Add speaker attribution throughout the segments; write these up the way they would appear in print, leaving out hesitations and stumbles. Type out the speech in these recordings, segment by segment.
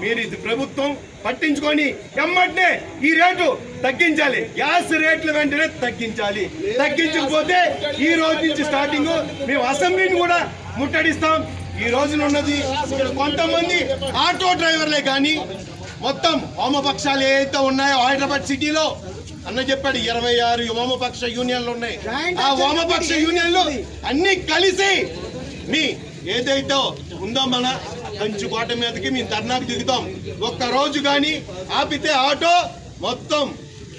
Speaker 1: మీరు ఇది ప్రభుత్వం పట్టించుకొని ఎమ్మటనే ఈ రేటు తగ్గించాలి. గ్యాస్ రేట్లు వెంటనే తగ్గించాలి. తగ్గించకపోతే ఈ రోజు నుంచి స్టార్టింగ్ మేము అసెంబ్లీని కూడా ముట్టడిస్తాం. ఈ రోజున ఉన్నది ఇక్కడ కొంతమంది ఆటో డ్రైవర్లే కానీ మొత్తం వామపక్షాలు ఏదైతే ఉన్నాయో హైదరాబాద్ సిటీలో అన్న చెప్పాడు 26 వామపక్ష యూనియన్లు ఉన్నాయి. ఆ వామపక్ష యూనియన్లు అన్ని కలిసి మీ ఏదైతే ఉందో మన కంచుకోట మీదకి మేము ధర్నాకు దిగుతాం. ఒక్క రోజు కానీ ఆపితే ఆటో మొత్తం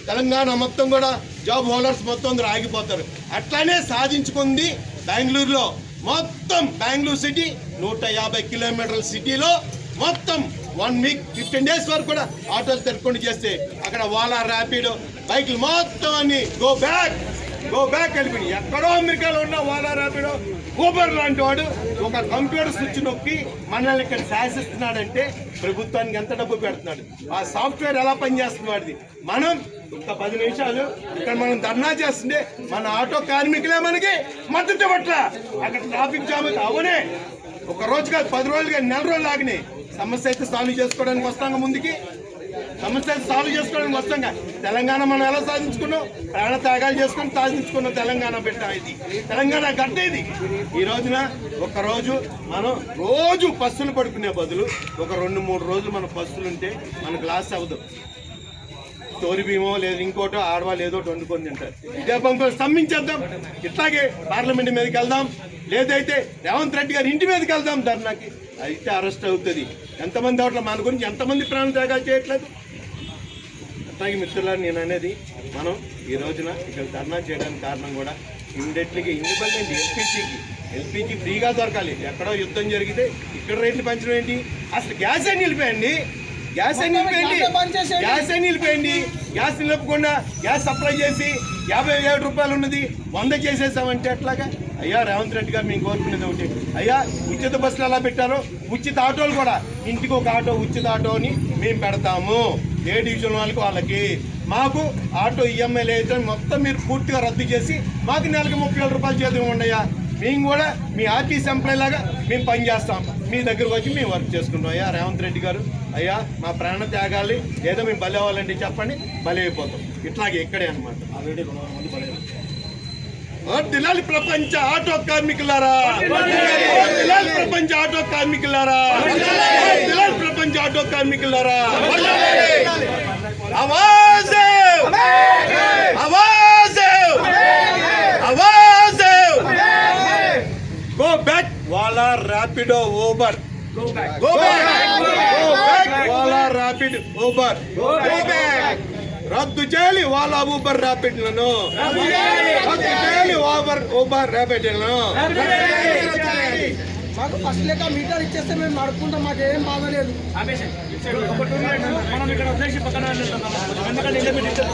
Speaker 1: తెలంగాణ మొత్తం కూడా జాబ్ హోల్డర్స్ మొత్తం ఆగిపోతారు. అట్లానే సాధించుకుంది బెంగళూరులో. మొత్తం బెంగళూరు సిటీ 150 కిలోమీటర్ల సిటీలో మొత్తం 1 వీక్ 15 డేస్ వరకు కూడా ఆటోలు తిరగకుండా చేస్తే అక్కడ ఓలా ర్యాపిడో బైకులు మొత్తం అన్ని గో బ్యాక్ వెళ్ళిపోయి. ఎక్కడో అమెరికాలో ఉన్న ఓలా ర్యాపిడో ఊబర్ లాంటి వాడు ఒక కంప్యూటర్ స్విచ్ నొక్కి మనల్ని ఇక్కడ శాసిస్తున్నాడంటే ప్రభుత్వానికి ఎంత డబ్బు పెడుతున్నాడు, ఆ సాఫ్ట్వేర్ ఎలా పనిచేస్తున్నాడు. మనం ఒక 10 నిమిషాలు ఇక్కడ మనం ధర్నా చేస్తుంటే మన ఆటో కార్మికులే మనకి మద్దతు పట్ల అక్కడ ట్రాఫిక్ జామ్ అవునే ఒక రోజు కాదు 10 రోజులు కాదు 4 రోజులు ఆగినాయి. సమస్య అయితే సాల్వ్ చేసుకోవడానికి వస్తాం. ముందుకి సమస్య అయితే సాల్వ్ చేసుకోవడానికి వస్తాం. తెలంగాణ మనం ఎలా సాధించుకున్నాం, ప్రాణ త్యాగాలు చేసుకొని సాధించుకున్నాం. తెలంగాణ బిడ్డ ఇది, తెలంగాణ గడ్డ ఇది. ఈ రోజున ఒక రోజు మనం రోజు పస్తులు పడుకునే బదులు ఒక 2-3 రోజులు మన పస్తులు ఉంటే మనకు లాస్ అవ్వదు. స్టోరీ భీమో లేదు ఇంకోటో ఆడవాళ్ళు ఏదో వండుకొని తింటారు. ఇదే పంపులు స్తంభించేద్దాం. ఇట్లాగే పార్లమెంట్ మీదకి వెళ్దాం, లేదైతే రేవంత్ రెడ్డి గారి ఇంటి మీదకి వెళ్దాం ధర్నాకి. అయితే అరెస్ట్ అవుతుంది. ఎంతమంది అవట్ల మన గురించి ఎంతమంది ప్రాణ త్యాగాలు చేయట్లేదు. అట్లాగే మిత్రులారు నేను అనేది మనం ఈ రోజున ఇక్కడ ధర్నా చేయడానికి కారణం కూడా ఇమ్మీడియట్లీగా ఇండిపెండెంట్ ఎల్పిజి ఫ్రీగా దొరకాలి. ఎక్కడో యుద్ధం జరిగితే ఇక్కడ రేట్లు పెంచడం ఏంటి? అసలు గ్యాస్ అని నిలిపేయండి. గ్యాస్ నిలిపేయండి. గ్యాస్ నిలపకుండా గ్యాస్ సప్లై చేసి 57 రూపాయలు ఉన్నది 100 చేసేసామంటే ఎట్లాగా? అయ్యా రేవంత్ రెడ్డి గారు మేము కోరుకునేది ఒకటి, అయ్యా ఉచిత బస్సులు ఎలా పెట్టారో ఉచిత ఆటోలు కూడా ఇంటికి ఒక ఆటో ఉచిత ఆటోని మేము పెడతాము. ఏ డివిజన్ వాళ్ళకి మాకు ఆటో ఈఎంఐలు అయితే మొత్తం మీరు పూర్తిగా రద్దు చేసి మాకు నెలకు 30,000 రూపాయలు చేతి ఉండయా. మేము కూడా మీ ఆర్టీసీ ఎంప్లాయ్ లాగా మేము పనిచేస్తాం. మీ దగ్గరకు వచ్చి మేము వర్క్ చేసుకుంటాం. అయ్యా రేవంత్ రెడ్డి గారు, అయ్యా మా ప్రాణ త్యాగాలి ఏదో మేము బలి అవ్వాలంటే చెప్పండి, బలి అయిపోతాం. ఇట్లాగే ఇక్కడే అనమాట. వర్ధిల్లాలి ప్రపంచ ఆటో కార్మికులారా, వర్ధిల్లాలి ప్రపంచ ఆటో కార్మికులారా, వర్ధిల్లాలి ప్రపంచ ఆటో కార్మికులారా. ఆవాజ్ ఆవాజ్ ఆవాజ్ go back Ola Rapido Uber. Go back. Ola Rapido Uber go back. రద్దు చేయాలి ఓలా ఊబర్ ర్యాపిడ్లను, రద్దు చేయాలి ఊబర్ ర్యాపిడ్లను.
Speaker 2: మాకు ఫస్ట్ లెక్క మీటర్ ఇచ్చేస్తే మేము నడుపుకుంటాం, మాకు ఏం బాధలేదు.